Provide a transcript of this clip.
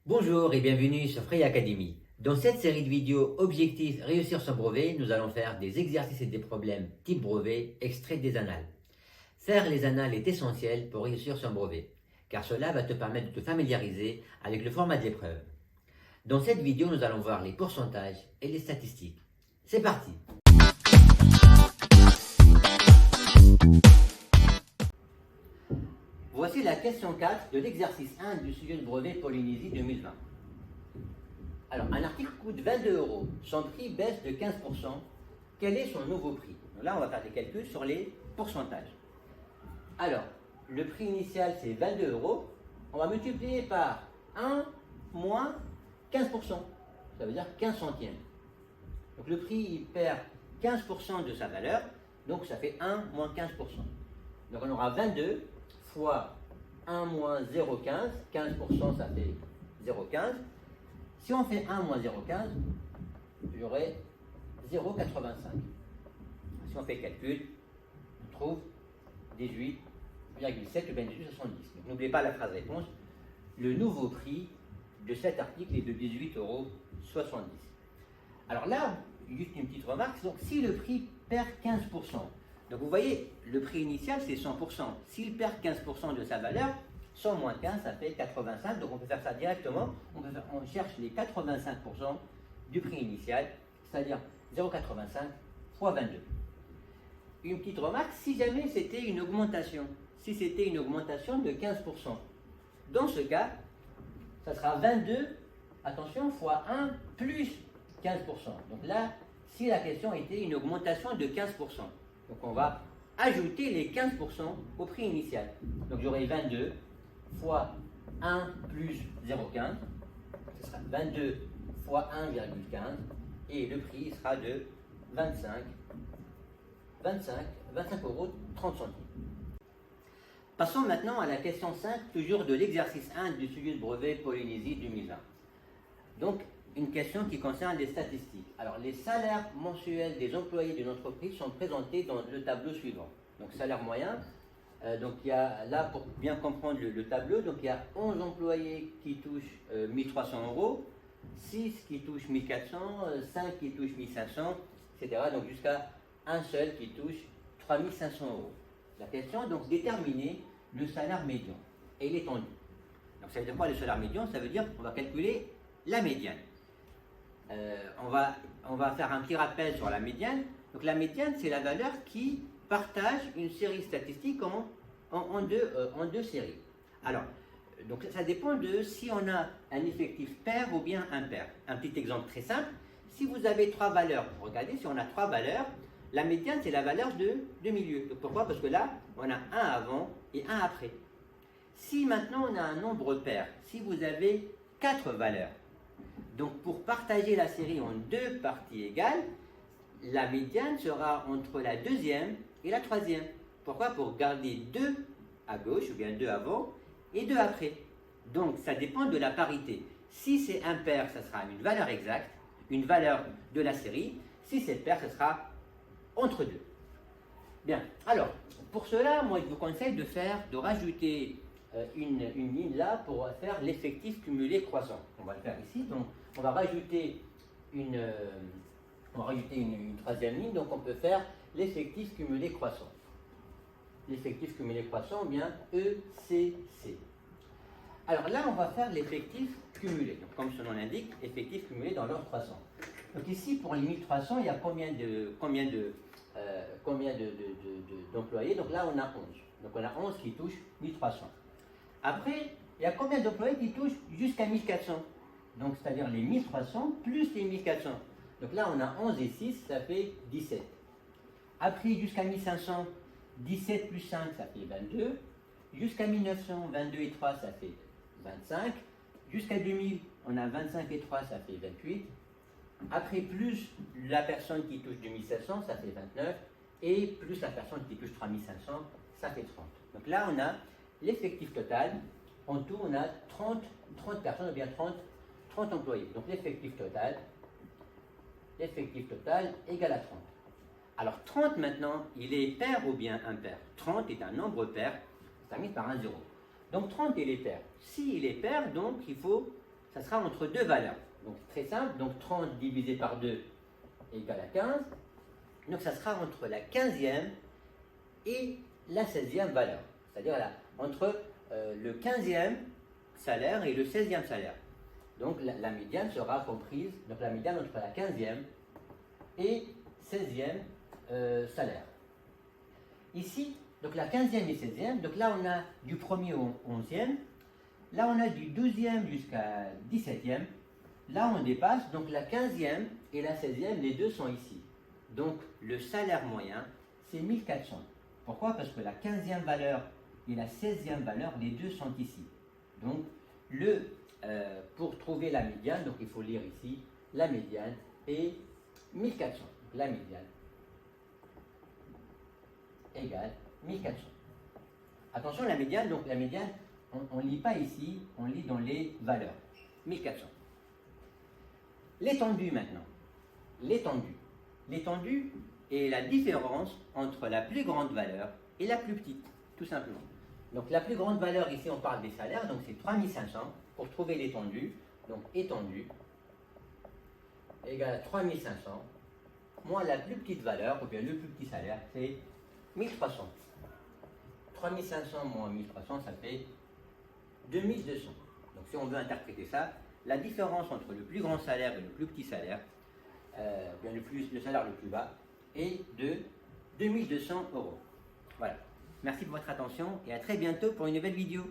Bonjour et bienvenue sur Free Academy. Dans cette série de vidéos Objectif réussir son brevet, nous allons faire des exercices et des problèmes type brevet extraits des annales. Faire les annales est essentiel pour réussir son brevet, car cela va te permettre de te familiariser avec le format de l'épreuve. Dans cette vidéo, nous allons voir les pourcentages et les statistiques. C'est parti! Voici la question 4 de l'exercice 1 du sujet de brevet Polynésie 2020. Alors, un article coûte 22 euros. Son prix baisse de 15%. Quel est son nouveau prix? Donc là, on va faire des calculs sur les pourcentages. Alors, le prix initial, c'est 22 euros. On va multiplier par 1 moins 15%. Ça veut dire 15 centièmes. Donc, le prix, il perd 15% de sa valeur. Donc, ça fait 1 moins 15%. Donc, on aura 22 fois 1 moins 0,15. 15%, ça fait 0,15. Si on fait 1 moins 0,15, j'aurai 0,85. Si on fait le calcul, on trouve 18,7 ou bien 18,70. N'oubliez pas la phrase réponse. Le nouveau prix de cet article est de 18,70 euros. Alors là, juste une petite remarque. Donc si le prix perd 15%, donc vous voyez, le prix initial c'est 100%. S'il perd 15% de sa valeur, 100 moins 15, ça fait 85, donc on peut faire ça directement. On cherche les 85% du prix initial, c'est-à-dire 0,85 fois 22. Une petite remarque, si jamais c'était une augmentation, si c'était une augmentation de 15%, dans ce cas, ça sera 22, attention, fois 1 plus 15%. Donc là, si la question était une augmentation de 15%, donc on va ajouter les 15% au prix initial. Donc j'aurai 22 fois 1 plus 0,15, ce sera 22 fois 1,15 et le prix sera de 25 euros 30 centimes. Passons maintenant à la question 5, toujours de l'exercice 1 du sujet de brevet Polynésie 2020. Donc, une question qui concerne les statistiques. Alors, les salaires mensuels des employés d'une entreprise sont présentés dans le tableau suivant. Donc, salaire moyen. Donc il y a là, pour bien comprendre le tableau, donc il y a 11 employés qui touchent 1300 euros, 6 qui touchent 1400, 5 qui touchent 1500, etc. Donc jusqu'à un seul qui touche 3500 euros. La question, donc, déterminer le salaire médian et l'étendue. Donc ça veut dire quoi le salaire médian? Ça veut dire qu'on va calculer la médiane. On va faire un petit rappel sur la médiane. Donc la médiane, c'est la valeur qui partage une série statistique en deux séries. Alors, donc ça dépend de si on a un effectif pair ou bien impair. Un petit exemple très simple. Si vous avez trois valeurs, regardez, si on a trois valeurs, la médiane, c'est la valeur de milieu. Donc pourquoi? Parce que là, on a un avant et un après. Si maintenant on a un nombre pair, si vous avez quatre valeurs, donc pour partager la série en deux parties égales, la médiane sera entre la deuxième et la troisième. Pourquoi? Pour garder 2 à gauche, ou bien 2 avant, et 2 après. Donc, ça dépend de la parité. Si c'est impair, ça sera une valeur exacte, une valeur de la série. Si c'est pair, ça sera entre deux. Bien, alors, pour cela, moi, je vous conseille de rajouter une ligne là pour faire l'effectif cumulé croissant. On va le faire ici. Donc, on va rajouter une troisième ligne. Donc, on peut faire l'effectif cumulé croissant. L'effectif cumulé croissant, ou bien ECC. Alors là, on va faire l'effectif cumulé. Donc, comme son nom l'indique, effectif cumulé dans l'ordre croissant. Donc ici, pour les 1300, il y a combien d'employés? Donc là, on a 11. Donc on a 11 qui touchent 1300. Après, il y a combien d'employés qui touchent jusqu'à 1400? Donc c'est-à-dire les 1300 plus les 1400. Donc là, on a 11 et 6, ça fait 17. Après, jusqu'à 1500, 17 plus 5, ça fait 22. Jusqu'à 1900, 22 et 3, ça fait 25. Jusqu'à 2000, on a 25 et 3, ça fait 28. Après, plus la personne qui touche 2700, ça fait 29. Et plus la personne qui touche 3500, ça fait 30. Donc là, on a l'effectif total. En tout, on a 30 personnes, ou bien 30 employés. Donc l'effectif total égale à 30. Alors 30 maintenant, il est pair ou bien impair? 30 est un nombre pair, ça termine par un 0. Donc 30 il est pair. S'il est pair, donc il faut ça sera entre deux valeurs. Donc très simple, donc 30 divisé par 2 égale à 15. Donc ça sera entre la 15e et la 16e valeur. C'est-à-dire entre le 15e salaire et le 16e salaire. Donc la médiane sera comprise, donc la médiane entre la 15e et 16e salaire. Ici, donc la 15e et 16e, donc là on a du 1er au 11e, là on a du 12e jusqu'à 17e, là on dépasse, donc la 15e et la 16e, les deux sont ici. Donc le salaire moyen, c'est 1400. Pourquoi? Parce que la 15e valeur et la 16e valeur, les deux sont ici. Donc pour trouver la médiane, donc il faut lire ici, la médiane est 1400. La médiane égale 1400. Attention, la médiane, donc la médiane, on ne lit pas ici, on lit dans les valeurs. 1400. L'étendue maintenant. L'étendue. L'étendue est la différence entre la plus grande valeur et la plus petite, tout simplement. Donc la plus grande valeur, ici on parle des salaires, donc c'est 3500 pour trouver l'étendue. Donc étendue égale à 3500 moins la plus petite valeur, ou bien le plus petit salaire, c'est 1300. 3500 moins 1300, ça fait 2200. Donc si on veut interpréter ça, la différence entre le plus grand salaire et le plus petit salaire, bien le salaire le plus bas, est de 2200 euros. Voilà. Merci pour votre attention et à très bientôt pour une nouvelle vidéo.